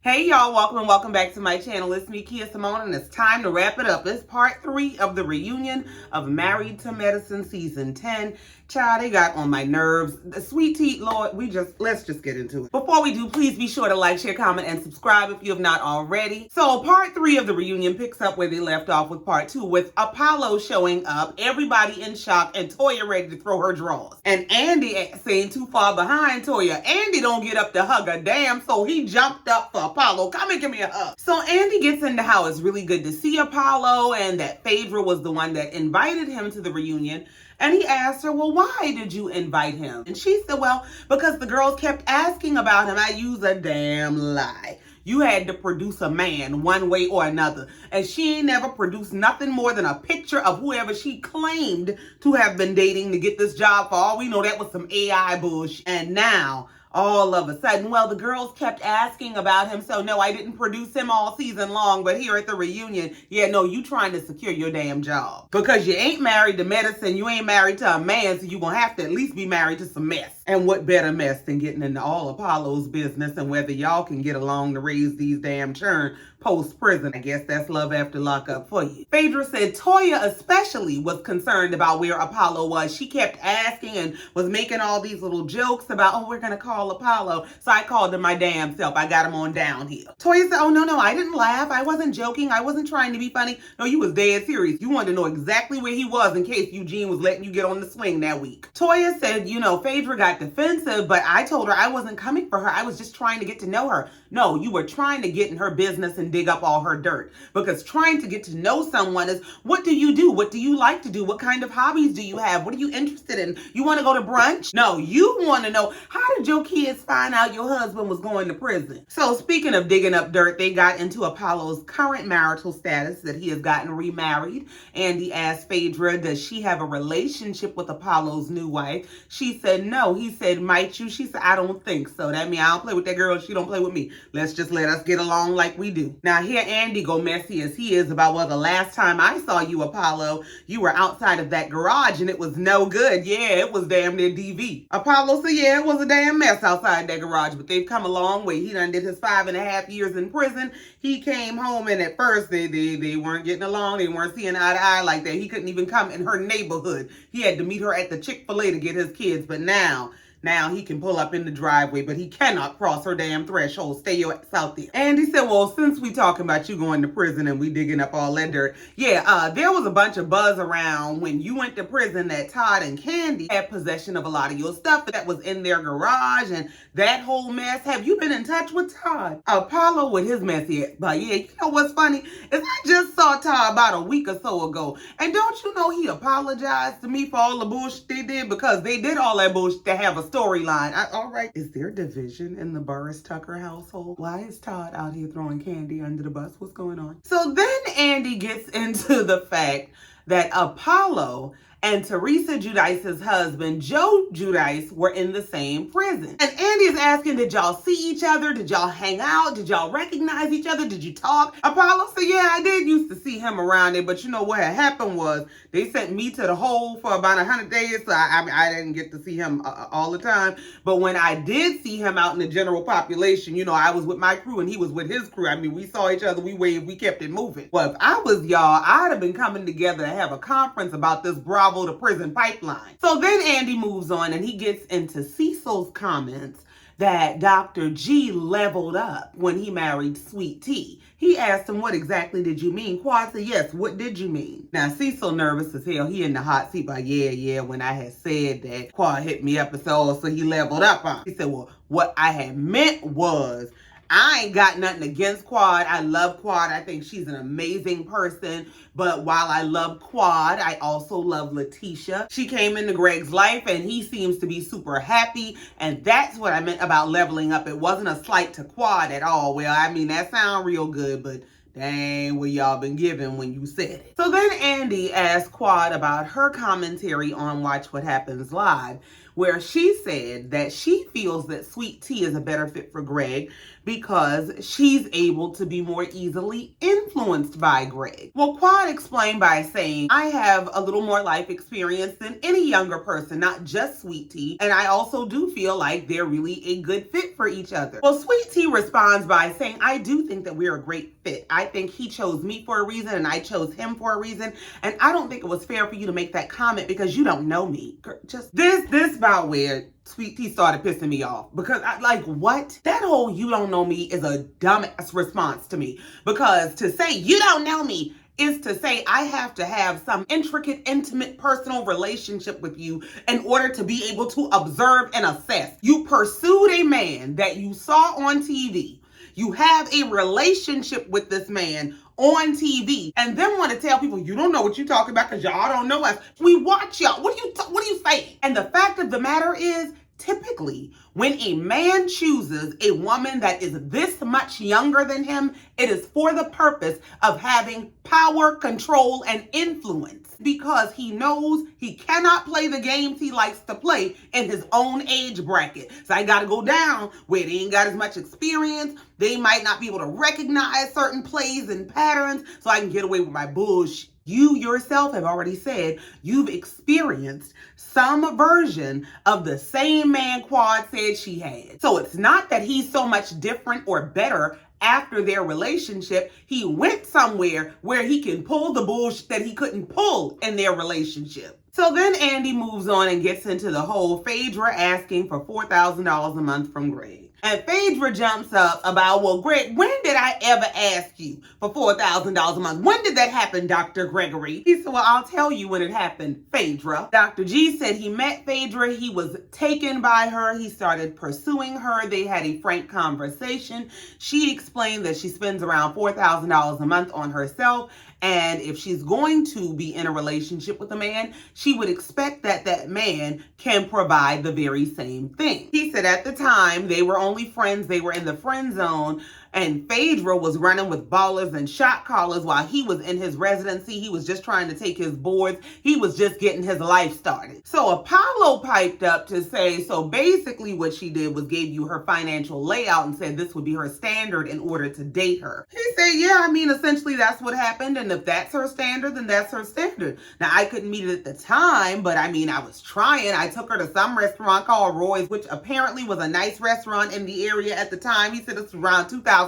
Hey y'all, welcome back to my channel. It's me, KiaSimone, and it's time to wrap it up. It's part 3 of the reunion of Married to Medicine season 10. Child, they got on my nerves. The sweet tea, Lord, let's just get into it. Before we do, please be sure to like, share, comment, and subscribe if you have not already. So part 3 of the reunion picks up where they left off with part 2, with Apollo showing up, everybody in shock, and Toya ready to throw her drawers. And Andy saying too far behind Toya. Andy don't get up to hug her damn, so he jumped up for Apollo. Come and give me a hug. So Andy gets into how it's really good to see Apollo and that Phaedra was the one that invited him to the reunion. And he asked her, well, why did you invite him? And she said, well, because the girls kept asking about him. I use a damn lie. You had to produce a man one way or another. And she ain't never produced nothing more than a picture of whoever she claimed to have been dating to get this job. For all we know, that was some AI bullshit. And now, all of a sudden, well, the girls kept asking about him, so no, I didn't produce him all season long, but here at the reunion, yeah, no, you trying to secure your damn job. Because you ain't married to medicine, you ain't married to a man, so you gonna have to at least be married to some mess. And what better mess than getting into all Apollo's business and whether y'all can get along to raise these damn children post-prison. I guess that's love after lockup for you. Phaedra said Toya especially was concerned about where Apollo was. She kept asking and was making all these little jokes about, oh, we're gonna call Apollo. So I called him my damn self. I got him on down here. Toya said, oh, no, I didn't laugh. I wasn't joking. I wasn't trying to be funny. No, you was dead serious. You wanted to know exactly where he was in case Eugene was letting you get on the swing that week. Toya said, Phaedra got defensive, but I told her I wasn't coming for her. I was just trying to get to know her. No, you were trying to get in her business and dig up all her dirt. Because trying to get to know someone is, what do you do? What do you like to do? What kind of hobbies do you have? What are you interested in? You want to go to brunch? No, you want to know, how did your kids find out your husband was going to prison? So speaking of digging up dirt, they got into Apollo's current marital status, that he has gotten remarried. Andy asked Phaedra, does she have a relationship with Apollo's new wife? She said no. He said, might you? She said, I don't think so. That means I don't play with that girl. She don't play with me. Let's just let us get along like we do. Now here Andy go messy as he is about, well, the last time I saw you, Apollo, you were outside of that garage and it was no good. Yeah, it was damn near DV. Apollo said, yeah, it was a damn mess outside that garage, but they've come a long way. He done did his 5.5 years in prison. He came home and at first they weren't getting along. They weren't seeing eye to eye like that. He couldn't even come in her neighborhood. He had to meet her at the Chick-fil-A to get his kids, but now he can pull up in the driveway, but he cannot cross her damn threshold. Stay your ass out there. And he said, well, since we talking about you going to prison and we digging up all that dirt, yeah, there was a bunch of buzz around when you went to prison that Todd and Candy had possession of a lot of your stuff that was in their garage and that whole mess. Have you been in touch with Todd? Apollo with his messy ass. But yeah, you know what's funny is I just saw Todd about a week or so ago. And don't you know he apologized to me for all the bullshit they did, because they did all that bullshit to have a storyline. All right, is there division in the Burris Tucker household? Why is Todd out here throwing Candy under the bus? What's going on? So then Andy gets into the fact that Apollo and Teresa Giudice's husband, Joe Giudice, were in the same prison. And Andy is asking, did y'all see each other? Did y'all hang out? Did y'all recognize each other? Did you talk? Apollo said, yeah, I did used to see him around there, but you know what had happened was they sent me to the hole for about 100 days, so I didn't get to see him all the time. But when I did see him out in the general population, I was with my crew and he was with his crew. I mean, we saw each other, we waved, we kept it moving. Well, if I was y'all, I'd have been coming together to have a conference about this Bravo to prison pipeline. So then Andy moves on and he gets into Cecil's comments that Dr. G leveled up when he married Sweet Tea. He asked him, what exactly did you mean? Quad said, yes, what did you mean? Now, Cecil nervous as hell. He in the hot seat, but yeah, when I had said that, Quad hit me up and said, oh, so he leveled up on. He said, well, what I had meant was, I ain't got nothing against Quad. I love Quad. I think she's an amazing person. But while I love Quad, I also love Letitia. She came into Greg's life and he seems to be super happy. And that's what I meant about leveling up. It wasn't a slight to Quad at all. Well, I mean, that sounds real good, but dang, what y'all been giving when you said it. So then Andy asked Quad about her commentary on Watch What Happens Live, where she said that she feels that Sweet Tea is a better fit for Greg because she's able to be more easily influenced by Greg. Well, Quad explained by saying, I have a little more life experience than any younger person, not just Sweet Tea, and I also do feel like they're really a good fit for each other. Well, Sweet Tea responds by saying, I do think that we're a great fit. I think he chose me for a reason and I chose him for a reason, and I don't think it was fair for you to make that comment because you don't know me. Just this about where Sweet Tea started pissing me off, because what? That whole you don't know me is a dumbass response to me, because to say you don't know me is to say I have to have some intricate, intimate, personal relationship with you in order to be able to observe and assess. You pursued a man that you saw on TV. You have a relationship with this man on TV, and then want to tell people you don't know what you're talking about because y'all don't know us. We watch y'all. What are you saying? And the fact of the matter is, typically, when a man chooses a woman that is this much younger than him, it is for the purpose of having power, control, and influence, because he knows he cannot play the games he likes to play in his own age bracket. So I got to go down where they ain't got as much experience. They might not be able to recognize certain plays and patterns, so I can get away with my bullshit. You yourself have already said you've experienced some version of the same man Quad said she had. So it's not that he's so much different or better after their relationship. He went somewhere where he can pull the bullshit that he couldn't pull in their relationship. So then Andy moves on and gets into the whole Phaedra asking for $4,000 a month from Greg. And Phaedra jumps up about, well, Greg, when did I ever ask you for $4,000 a month? When did that happen, Dr. Gregory? He said, well, I'll tell you when it happened, Phaedra. Dr. G said he met Phaedra. He was taken by her. He started pursuing her. They had a frank conversation. She explained that she spends around $4,000 a month on herself. And if she's going to be in a relationship with a man, she would expect that that man can provide the very same thing. He said at the time, they were only friends. They were in the friend zone. And Phaedra was running with ballers and shot callers while he was in his residency. He was just trying to take his boards. He was just getting his life started. So Apollo piped up to say, so basically what she did was gave you her financial layout and said this would be her standard in order to date her. He said, yeah, I mean, essentially that's what happened. And if that's her standard, then that's her standard. Now, I couldn't meet it at the time, but I mean, I was trying. I took her to some restaurant called Roy's, which apparently was a nice restaurant in the area at the time. He said this was around 2002.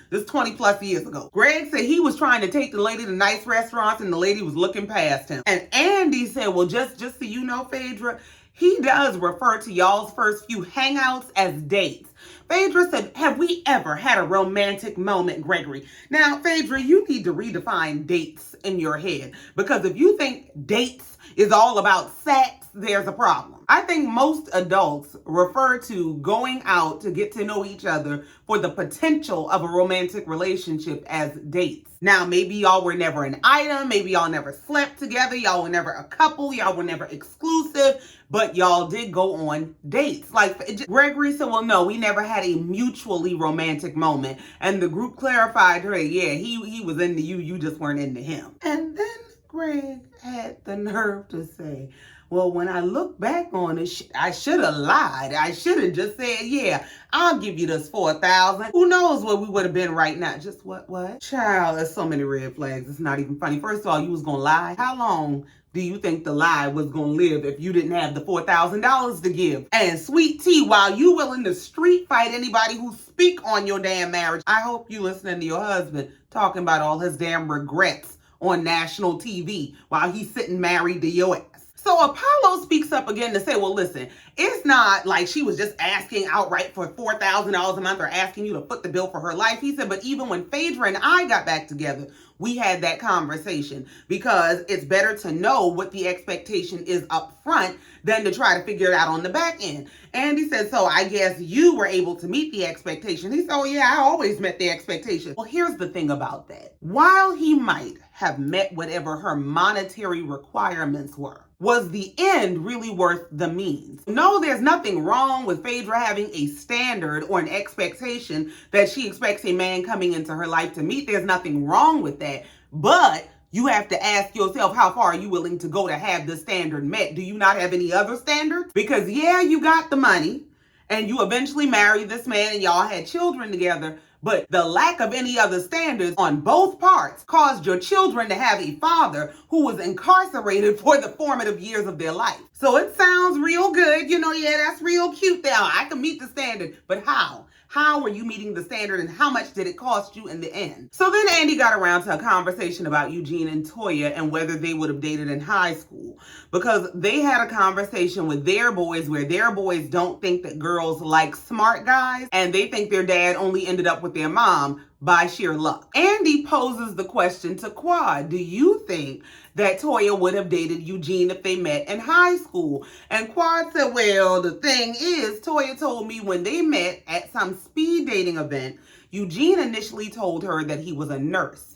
This 20 plus years ago. Greg said he was trying to take the lady to nice restaurants and the lady was looking past him. And Andy said, well, just so you know, Phaedra, he does refer to y'all's first few hangouts as dates. Phaedra said, have we ever had a romantic moment, Gregory? Now, Phaedra, you need to redefine dates in your head, because if you think dates is all about sex, there's a problem. I think most adults refer to going out to get to know each other for the potential of a romantic relationship as dates. Now, maybe y'all were never an item, maybe y'all never slept together, y'all were never a couple, y'all were never exclusive, but y'all did go on dates. Like Gregory said, well, no, we never had a mutually romantic moment. And the group clarified, hey, yeah, he was into you, you just weren't into him. And then Greg had the nerve to say, well, when I look back on it, I should have lied. I should have just said, yeah, I'll give you this $4,000. Who knows where we would have been right now? Just what? Child, there's so many red flags. It's not even funny. First of all, you was going to lie. How long do you think the lie was going to live if you didn't have the $4,000 to give? And Sweet Tea, while you willing to street fight anybody who speak on your damn marriage, I hope you listening to your husband talking about all his damn regrets on national TV while he's sitting married to your ass. So Apollo speaks up again to say, well, listen, it's not like she was just asking outright for $4,000 a month or asking you to foot the bill for her life. He said, but even when Phaedra and I got back together, we had that conversation, because it's better to know what the expectation is up front than to try to figure it out on the back end. And he said, so I guess you were able to meet the expectation. He said, oh yeah, I always met the expectation. Well, here's the thing about that. While he might have met whatever her monetary requirements were, was the end really worth the means? No, there's nothing wrong with Phaedra having a standard or an expectation that she expects a man coming into her life to meet. There's nothing wrong with that. But you have to ask yourself, how far are you willing to go to have the standard met? Do you not have any other standards? Because yeah, you got the money. and you eventually married this man and y'all had children together, but the lack of any other standards on both parts caused your children to have a father who was incarcerated for the formative years of their life. So it sounds real good. Yeah, that's real cute there. I can meet the standard, but how? How were you meeting the standard, and how much did it cost you in the end? So then Andy got around to a conversation about Eugene and Toya and whether they would have dated in high school, because they had a conversation with their boys where their boys don't think that girls like smart guys, and they think their dad only ended up with their mom by sheer luck. Andy poses the question to Quad: do you think that Toya would have dated Eugene if they met in high school? And Quad said, well, the thing is, Toya told me when they met at some speed dating event, Eugene initially told her that he was a nurse.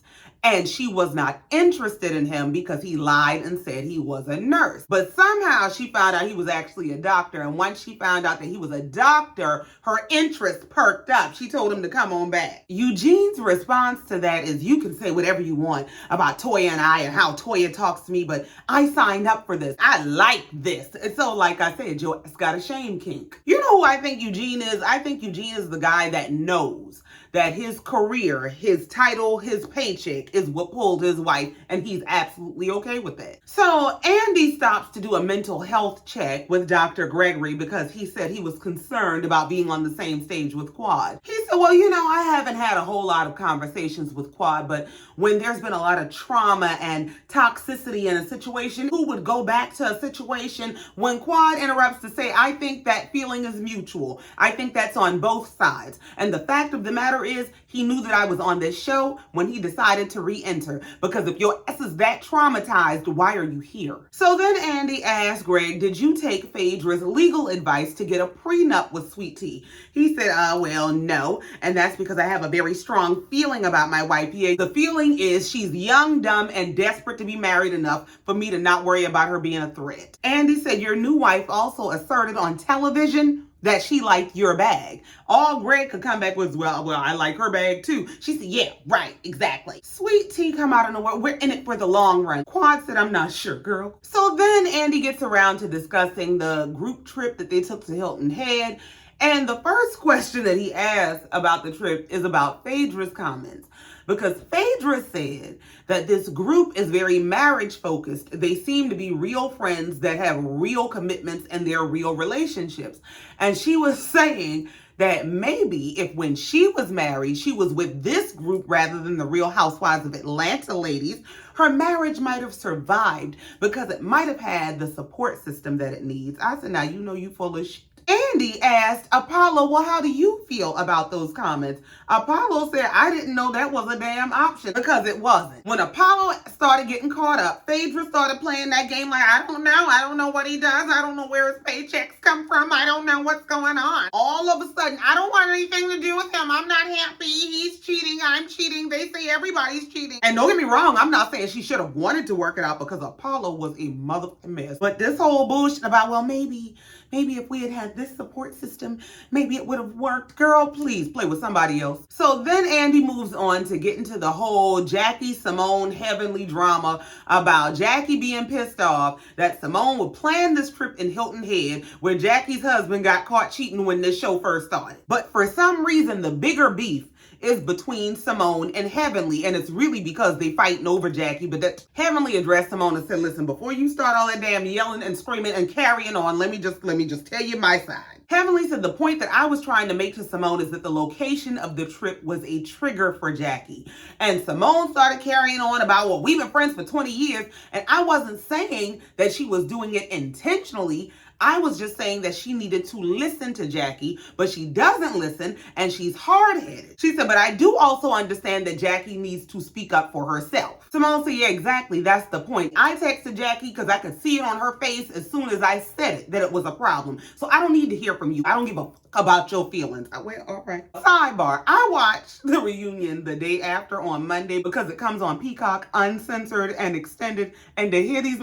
And she was not interested in him because he lied and said he was a nurse. But somehow she found out he was actually a doctor. And once she found out that he was a doctor, her interest perked up. She told him to come on back. Eugene's response to that is, you can say whatever you want about Toya and I and how Toya talks to me, but I signed up for this. I like this. And so, like I said, Joe has got a shame kink. You know who I think Eugene is? I think Eugene is the guy that knows that his career, his title, his paycheck is what pulled his wife, and he's absolutely okay with that. So Andy stops to do a mental health check with Dr. Gregory because he said he was concerned about being on the same stage with Quad. He said, well, I haven't had a whole lot of conversations with Quad, but when there's been a lot of trauma and toxicity in a situation, who would go back to a situation when Quad interrupts to say, I think that feeling is mutual. I think that's on both sides. And the fact of the matter is, he knew that I was on this show when he decided to re-enter, because if your ass is that traumatized, why are you here? So then Andy asked Greg, did you take Phaedra's legal advice to get a prenup with Sweet Tea? He said, well, no. And that's because I have a very strong feeling about my wife. Yeah, the feeling is she's young, dumb, and desperate to be married enough for me to not worry about her being a threat. Andy said, your new wife also asserted on television that she liked your bag. All Greg could come back was, well, I like her bag too. She said, yeah, right, exactly. Sweet Tea come out of nowhere. We're in it for the long run. Quad said, I'm not sure, girl. So then Andy gets around to discussing the group trip that they took to Hilton Head. And the first question that he asked about the trip is about Phaedra's comments. Because Phaedra said that this group is very marriage focused. They seem to be real friends that have real commitments in their real relationships. And she was saying that maybe if when she was married, she was with this group rather than the Real Housewives of Atlanta ladies, her marriage might have survived because it might have had the support system that it needs. I said, now you full of shit. Andy asked Apollo, well, how do you feel about those comments? Apollo said, I didn't know that was a damn option, because it wasn't. When Apollo started getting caught up, Phaedra started playing that game like, I don't know what he does. I don't know where his paychecks come from. I don't know what's going on. All of a sudden, I don't want anything to do with him. I'm not happy. He's cheating. I'm cheating. They say everybody's cheating. And don't get me wrong, I'm not saying she should have wanted to work it out, because Apollo was a motherfucking mess. But this whole bullshit about, well, maybe if we had had this support system, maybe it would have worked. Girl, please play with somebody else. So then Andy moves on to get into the whole Jackie Simone heavenly drama about Jackie being pissed off that Simone would plan this trip in Hilton Head where Jackie's husband got caught cheating when this show first started. But for some reason, the bigger beef is between Simone and Heavenly, and it's really because they fighting over Jackie. But that Heavenly addressed Simone and said, listen, before you start all that damn yelling and screaming and carrying on, let me just tell you my side. Heavenly said, the point that I was trying to make to Simone is that the location of the trip was a trigger for Jackie. And Simone started carrying on about, well, we've been friends for 20 years. And I wasn't saying that she was doing it intentionally. I was just saying that she needed to listen to Jackie, but she doesn't listen, and she's hard-headed. She said, but I do also understand that Jackie needs to speak up for herself. Simone said, yeah, exactly. That's the point. I texted Jackie because I could see it on her face as soon as I said it, that it was a problem. So I don't need to hear from you. I don't give a fuck about your feelings. I went, all right. Sidebar, I watched the reunion the day after on Monday because it comes on Peacock, uncensored and extended, and to hear these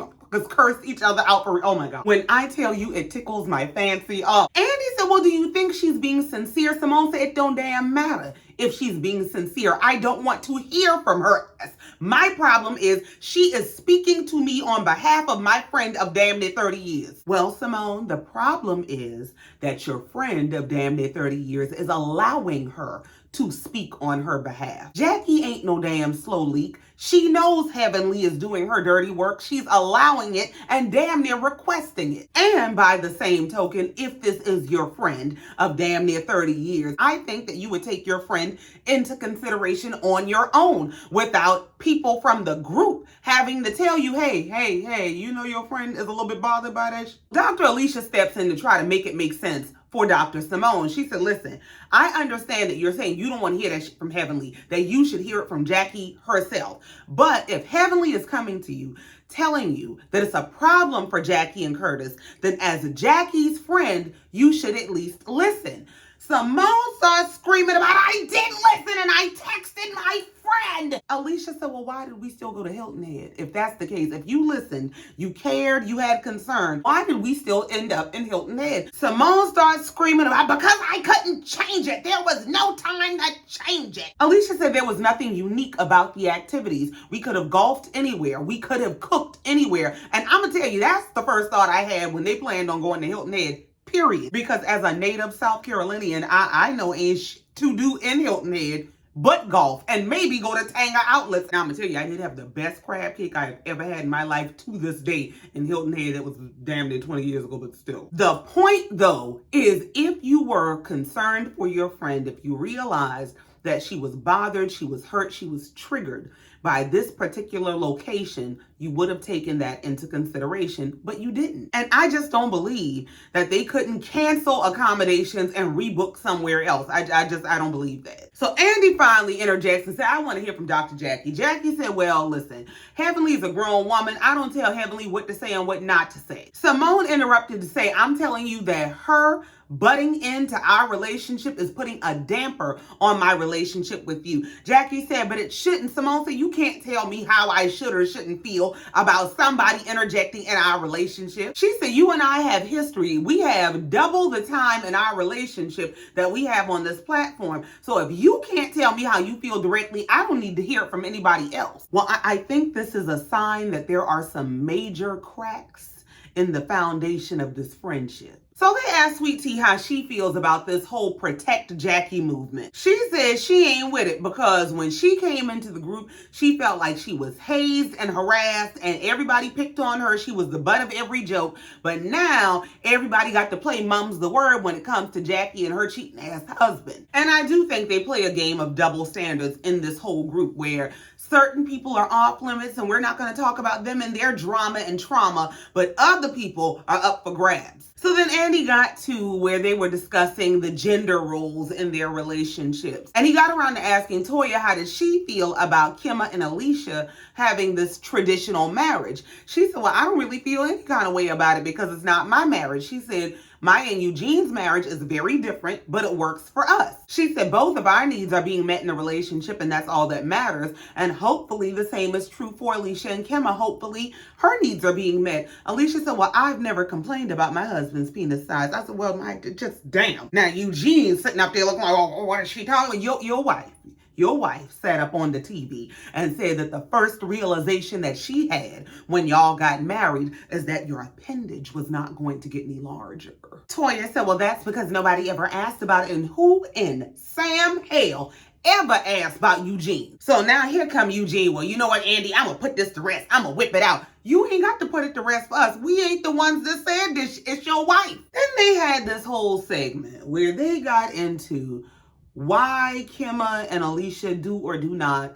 curse each other out for, oh my God. When I tell you it tickles my fancy up. Andy said, well, do you think she's being sincere? Simone said, it don't damn matter. if she's being sincere. I don't want to hear from her. My problem is she is speaking to me on behalf of my friend of damn near 30 years. Well, Simone, the problem is that your friend of damn near 30 years is allowing her to speak on her behalf. Jackie ain't no damn slow leak. She knows Heavenly is doing her dirty work. She's allowing it and damn near requesting it. And by the same token, if this is your friend of damn near 30 years, I think that you would take your friend into consideration on your own without people from the group having to tell you, hey, you know your friend is a little bit bothered by that. Dr. Alicia steps in to try to make it make sense for Dr. Simone. She said, listen, I understand that you're saying you don't want to hear that shit from Heavenly, that you should hear it from Jackie herself. But if Heavenly is coming to you, telling you that it's a problem for Jackie and Curtis, then as Jackie's friend, you should at least listen. Simone starts screaming about, I didn't listen and I texted my friend. Alicia said, well, why did we still go to Hilton Head? If that's the case, if you listened, you cared, you had concern, why did we still end up in Hilton Head? Simone starts screaming about, because I couldn't change it. There was no time to change it. Alicia said there was nothing unique about the activities. We could have golfed anywhere. We could have cooked anywhere. And I'm going to tell you, that's the first thought I had when they planned on going to Hilton Head. Period. Because as a native South Carolinian, I know ain't to do in Hilton Head but golf and maybe go to Tanger Outlets. Now, I'm going to tell you, I did have the best crab cake I've ever had in my life to this day in Hilton Head. That was damn near 20 years ago, but still. The point, though, is if you were concerned for your friend, if you realized that she was bothered, she was hurt, she was triggered by this particular location, you would have taken that into consideration, but you didn't. And I just don't believe that they couldn't cancel accommodations and rebook somewhere else. I don't believe that. So Andy finally interjects and said, I want to hear from Dr. Jackie. Jackie said, well, listen, Heavenly's a grown woman. I don't tell Heavenly what to say and what not to say. Simone interrupted to say, I'm telling you that her butting into our relationship is putting a damper on my relationship with you. Jackie said, but it shouldn't. Simone said, you can't tell me how I should or shouldn't feel about somebody interjecting in our relationship. She said, you and I have history. We have double the time in our relationship that we have on this platform. So if you can't tell me how you feel directly, I don't need to hear it from anybody else. Well, I think this is a sign that there are some major cracks in the foundation of this friendship. So they asked Sweet Tea how she feels about this whole protect Jackie movement. She says she ain't with it because when she came into the group, she felt like she was hazed and harassed and everybody picked on her. She was the butt of every joke. But now everybody got to play mum's the word when it comes to Jackie and her cheating ass husband. And I do think they play a game of double standards in this whole group where certain people are off limits and we're not going to talk about them and their drama and trauma, but other people are up for grabs. So then Andy got to where they were discussing the gender roles in their relationships. And he got around to asking Toya how did she feel about Kimma and Alicia having this traditional marriage. She said, well, I don't really feel any kind of way about it because it's not my marriage. She said, my and Eugene's marriage is very different, but it works for us. She said both of our needs are being met in a relationship and that's all that matters. And hopefully the same is true for Alicia and Kimma. Hopefully her needs are being met. Alicia said, well, I've never complained about my husband's penis size. I said, well, just damn. Now Eugene's sitting up there looking like, oh, what is she talking about? Your wife. Your wife sat up on the TV and said that the first realization that she had when y'all got married is that your appendage was not going to get any larger. Toya said, well, that's because nobody ever asked about it. And who in Sam Hale ever asked about Eugene? So now here come Eugene. Well, you know what, Andy? I'm going to put this to rest. I'm going to whip it out. You ain't got to put it to rest for us. We ain't the ones that said this. It's your wife. Then they had this whole segment where they got into why Kimma and Alicia do or do not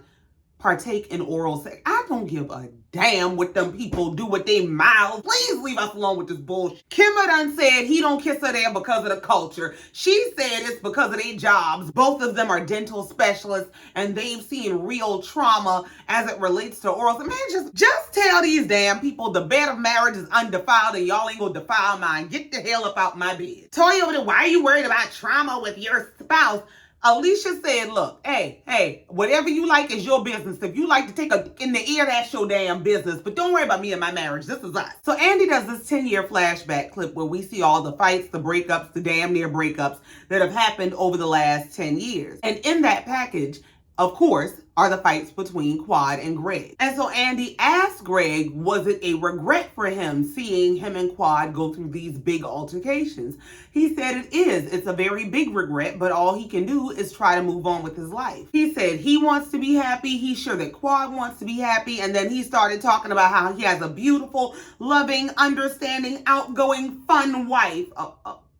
partake in oral sex. I don't give a damn what them people do with their mouths. Please leave us alone with this bullshit. Kimma done said he don't kiss her there because of the culture. She said it's because of their jobs. Both of them are dental specialists and they've seen real trauma as it relates to oral sex. Man, just tell these damn people the bed of marriage is undefiled and y'all ain't gonna defile mine. Get the hell up out my bed. Toya, why are you worried about trauma with your spouse? Alicia said, look, hey, whatever you like is your business. If you like to take a in the ear, that's your damn business. But don't worry about me and my marriage. This is us. So Andy does this 10-year flashback clip where we see all the fights, the breakups, the damn near breakups that have happened over the last 10 years. And in that package, of course, are the fights between Quad and Greg. And so Andy asked Greg, was it a regret for him seeing him and Quad go through these big altercations? He said it is. It's a very big regret, but all he can do is try to move on with his life. He said he wants to be happy. He's sure that Quad wants to be happy. And then he started talking about how he has a beautiful, loving, understanding, outgoing, fun wife.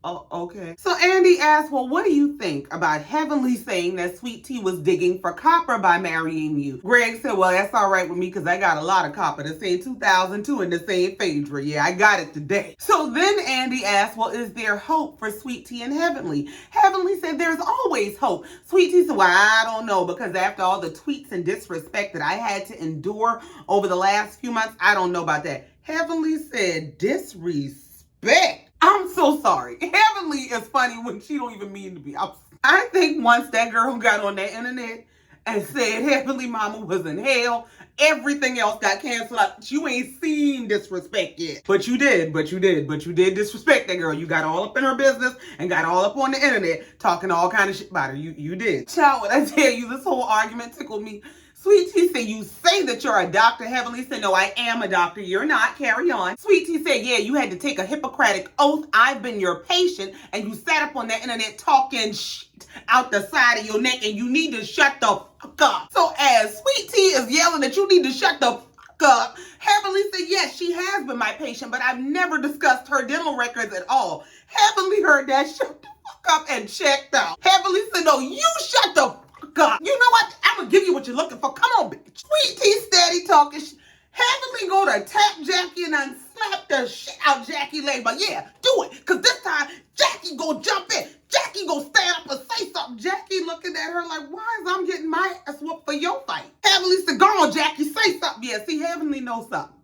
Oh, okay. So Andy asked, well, what do you think about Heavenly saying that Sweet Tea was digging for copper by marrying you? Greg said, well, that's all right with me because I got a lot of copper. The same 2002 and the same Phaedra. Yeah, I got it today. So then Andy asked, well, is there hope for Sweet Tea and Heavenly? Heavenly said, there's always hope. Sweet Tea said, well, I don't know, because after all the tweets and disrespect that I had to endure over the last few months, I don't know about that. Heavenly said, disrespect? I'm so sorry. Heavenly is funny when she don't even mean to be. I think once that girl got on the internet and said Heavenly Mama was in hell, everything else got canceled out. You ain't seen disrespect yet. But you did disrespect that girl. You got all up in her business and got all up on the internet talking all kind of shit about her. You did. Child, when I tell you, this whole argument tickled me. Sweet Tea said, you say that you're a doctor. Heavenly said, no, I am a doctor. You're not. Carry on. Sweet Tea said, yeah, you had to take a Hippocratic oath. I've been your patient. And you sat up on the internet talking shit out the side of your neck. And you need to shut the fuck up. So as Sweet Tea is yelling that you need to shut the fuck up, Heavenly said, yes, she has been my patient, but I've never discussed her dental records at all. Heavenly heard that, shut the fuck up, and checked out. Heavenly said, no, you shut the fuck up. You know what? I'm gonna give you what you're looking for. Come on, bitch. Sweet Tea steady talking. Heavenly go to tap Jackie and unslap the shit out Jackie leg. But yeah, do it. Because this time, Jackie go jump in. Jackie go stand up and say something. Jackie looking at her like, why is I'm getting my ass whooped for your fight? Heavenly said, go on, Jackie, say something. Yeah, see, Heavenly knows something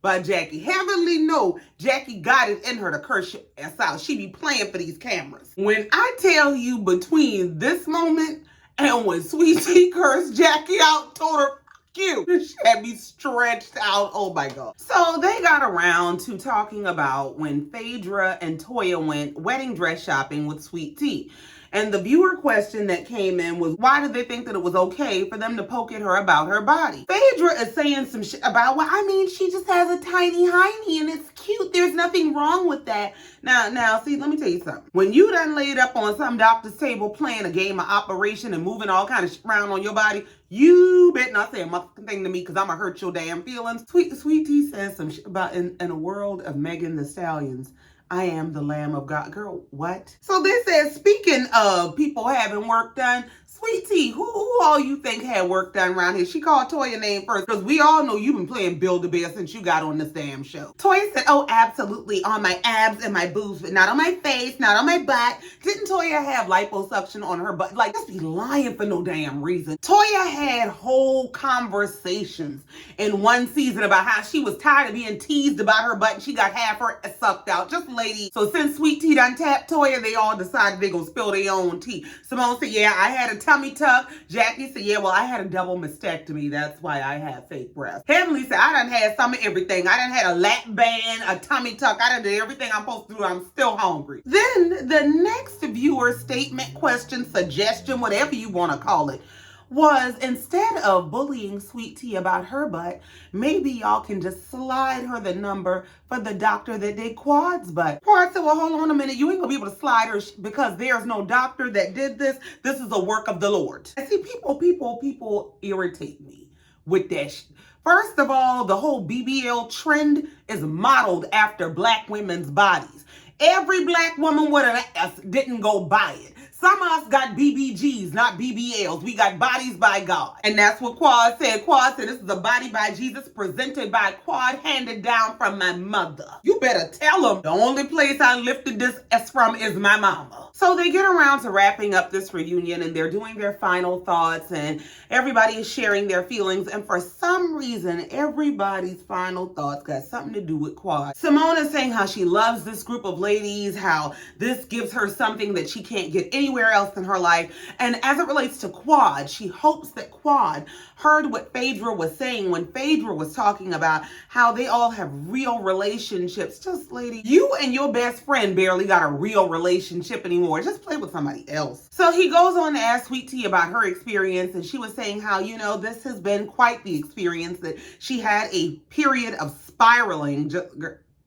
about Jackie. Heavenly know Jackie got it in her to curse your ass out. She be playing for these cameras. When I tell you between this moment and when Sweet Tea cursed Jackie out, told her, fuck you, she had me stretched out. Oh my God. So they got around to talking about when Phaedra and Toya went wedding dress shopping with Sweet Tea. And the viewer question that came in was, why did they think that it was okay for them to poke at her about her body? Phaedra is saying some shit about, well, I mean, she just has a tiny hiney and it's cute. There's nothing wrong with that. Now, see, let me tell you something. When you done laid up on some doctor's table playing a game of Operation and moving all kind of shit around on your body, you better not say a motherfucking thing to me because I'm going to hurt your damn feelings. Sweet Tea says some shit about in a world of Megan Thee Stallions, I am the Lamb of God. Girl, what? So they said, speaking of people having work done, Sweet Tea, who all you think had work done around here? She called Toya name first because we all know you've been playing Build-A-Bear since you got on this damn show. Toya said, oh, absolutely, on my abs and my boobs, but not on my face, not on my butt. Didn't Toya have liposuction on her butt? Like, just be lying for no damn reason. Toya had whole conversations in one season about how she was tired of being teased about her butt and she got half her sucked out. Just lady. So since Sweet Tea done tapped Toya, they all decided they gonna spill their own tea. Simone said, yeah, I had a tummy tuck. Jackie said, yeah, well, I had a double mastectomy. That's why I have fake breasts. Heavenly said, I done had some of everything. I done had a lap band, a tummy tuck. I done did everything I'm supposed to do. I'm still hungry. Then the next viewer statement, question, suggestion, whatever you want to call it, was instead of bullying Sweet Tea about her butt, maybe y'all can just slide her the number for the doctor that did Quad's butt. Quad said, well, hold on a minute. You ain't gonna be able to slide her because there's no doctor that did this. This is a work of the Lord. And see, people irritate me with that shit. First of all, the whole BBL trend is modeled after black women's bodies. Every black woman with an ass didn't go buy it. Some of us got BBGs, not BBLs. We got bodies by God. And that's what Quad said. Quad said, this is a body by Jesus presented by Quad, handed down from my mother. You better tell them the only place I lifted this S from is my mama. So they get around to wrapping up this reunion and they're doing their final thoughts and everybody is sharing their feelings. And for some reason, everybody's final thoughts got something to do with Quad. Simone is saying how she loves this group of ladies, how this gives her something that she can't get anywhere anywhere else in her life. And as it relates to Quad, she hopes that Quad heard what Phaedra was saying when Phaedra was talking about how they all have real relationships. Just, lady, you and your best friend barely got a real relationship anymore. Just play with somebody else. So he goes on to ask Sweet Tea about her experience, and she was saying how, you know, this has been quite the experience, that she had a period of spiraling.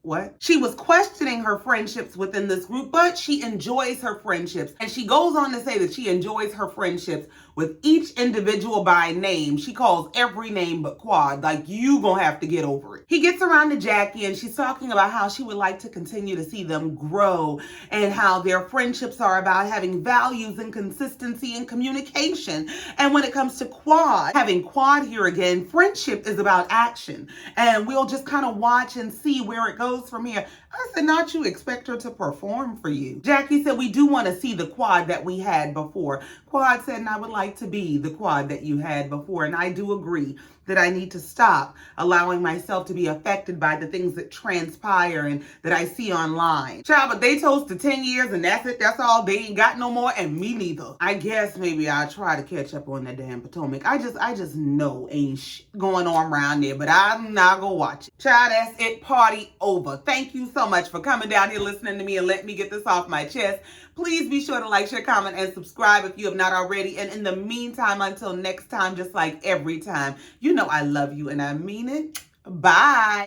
What? She was questioning her friendships within this group, but she enjoys her friendships. And she goes on to say that she enjoys her friendships with each individual by name. She calls every name but Quad. Like, you gonna have to get over it. He gets around to Jackie, and she's talking about how she would like to continue to see them grow, and how their friendships are about having values and consistency and communication. And when it comes to Quad, having Quad here again, friendship is about action. And we'll just kind of watch and see where it goes from here. I said, not you expect her to perform for you. Jackie said, we do want to see the Quad that we had before. Quad said, and I would like to be the Quad that you had before. And I do agree that I need to stop allowing myself to be affected by the things that transpire and that I see online. Child, but they toast to 10 years and that's it. That's all. They ain't got no more, and me neither. I guess maybe I'll try to catch up on that damn Potomac. I just know ain't shit going on around there, but I'm not gonna watch it. Child, that's it. Party over. Thank you so much for coming down here listening to me and let me get this off my chest. Please be sure to like, share, comment, and subscribe if you have not already. And in the meantime, until next time, just like every time, you know I love you and I mean it. Bye.